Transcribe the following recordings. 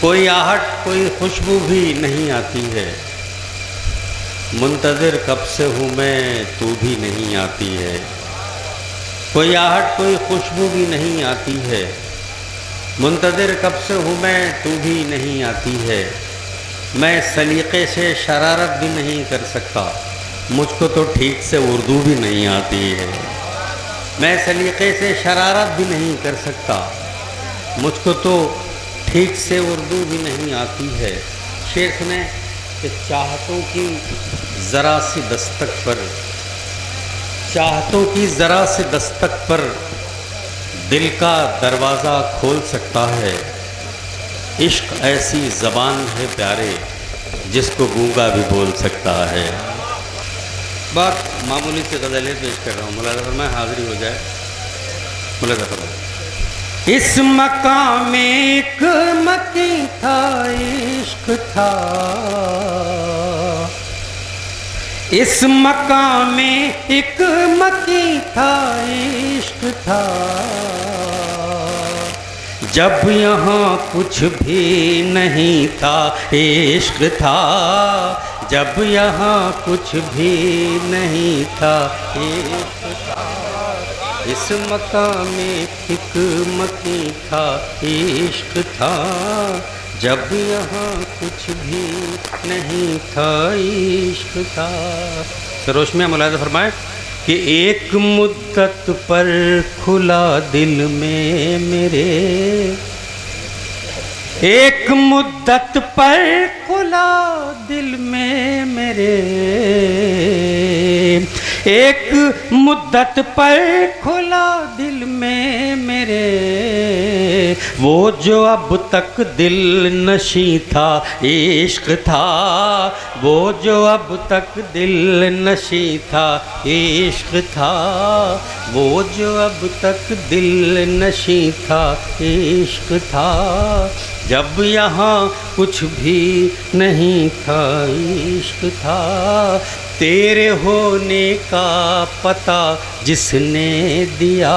कोई आहट कोई खुशबू भी नहीं आती है, मुंतज़िर कब से हूँ मैं तू भी नहीं आती है। कोई आहट कोई खुशबू भी नहीं आती है, मुंतज़िर कब से हूँ मैं तू भी नहीं आती है। मैं सलीक़े से शरारत भी नहीं कर सकता, मुझको तो ठीक से उर्दू भी नहीं आती है। मैं सलीक़े से शरारत भी नहीं कर सकता, मुझको तो ठीक से उर्दू भी नहीं आती है। शेख ने कि चाहतों की ज़रा सी दस्तक पर, चाहतों की ज़रा सी दस्तक पर दिल का दरवाज़ा खोल सकता है। इश्क ऐसी ज़बान है प्यारे जिसको गूंगा भी बोल सकता है। बात मामूली से गज़लें पेश कर रहा हूँ, मुलाज़ा फरमाए हाज़िरी हो जाए। मुलाज़ा फरमाए इस मकाम में एक मकी था, इश्क था। इस मकाम में एक मकी था, इश्क था। जब यहाँ कुछ भी नहीं था, इश्क था। जब यहाँ कुछ भी नहीं था, इश्क था। इस मकाम में एक मकी था, इश्क था। जब यहाँ कुछ भी नहीं था, इश्क था। सरोश में मुलाज़ा फरमाए कि एक मुद्दत पर खुला दिल में मेरे, एक मुद्दत पर खुला दिल में मेरे, एक मुद्दत पर खुला दिल में मेरे। वो जो अब तक दिल नशी था, इश्क था। वो जो अब तक दिल नशी था, इश्क था। वो जो अब तक दिल नशी था, इश्क था। जब यहाँ कुछ भी नहीं था, इश्क था। तेरे होने का पता जिसने दिया,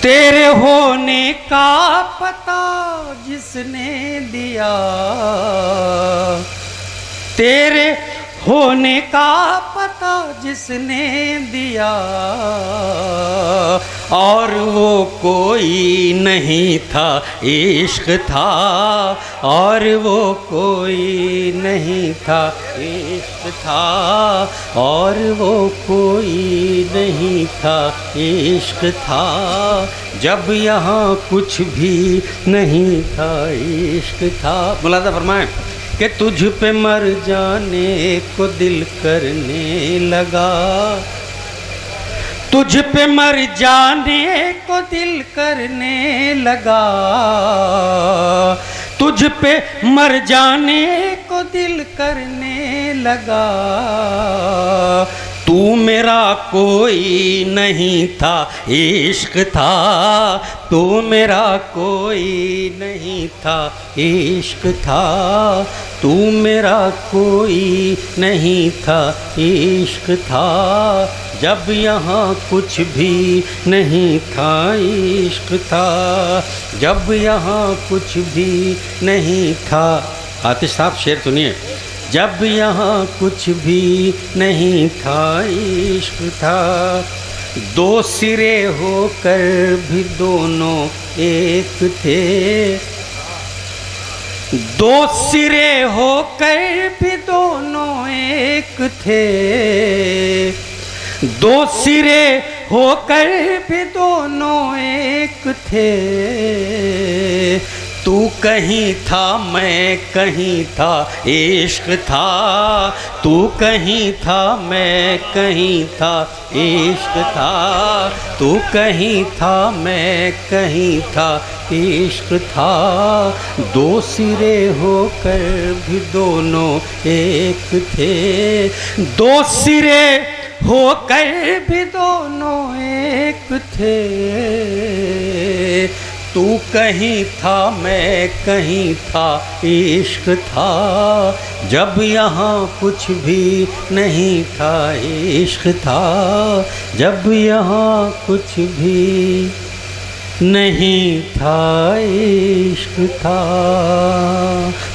तेरे होने का पता जिसने दिया, तेरे होने का पता जिसने दिया। और वो कोई नहीं था, इश्क था। और वो कोई नहीं था, इश्क था। और वो कोई नहीं था, इश्क था। जब यहाँ कुछ भी नहीं था, इश्क था। मुलाज़ा फरमाएं कि तुझ पे मर जाने को दिल करने लगा, तुझ पे मर जाने को दिल करने लगा। तुझ पे मर जाने को दिल करने लगा। तू मेरा कोई नहीं था, इश्क था। तू मेरा कोई नहीं था, इश्क था। तू मेरा कोई नहीं था, इश्क था। जब यहाँ कुछ भी नहीं था, इश्क था। जब यहाँ कुछ भी नहीं था। आतिश साहब शेर सुनिए। जब यहाँ कुछ भी नहीं था, इश्क था। दो सिरे होकर भी दोनों एक थे, दो सिरे होकर भी दोनों एक थे। दो सिरे होकर भी दोनों एक थे। तू कहीं था मैं कहीं था, इश्क था। तू कहीं था मैं कहीं था, इश्क था। तू कहीं था मैं कहीं था, इश्क था। दो सिरे होकर भी दोनों एक थे। दो सिरे होकर भी दोनों एक थे। तू कहीं था मैं कहीं था, इश्क था। जब यहाँ कुछ भी नहीं था, इश्क था। जब यहाँ कुछ भी नहीं था इश्क था।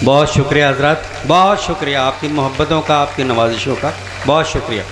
बहुत शुक्रिया हजरत, बहुत शुक्रिया आपकी मोहब्बतों का, आपकी नवाजिशों का, बहुत शुक्रिया।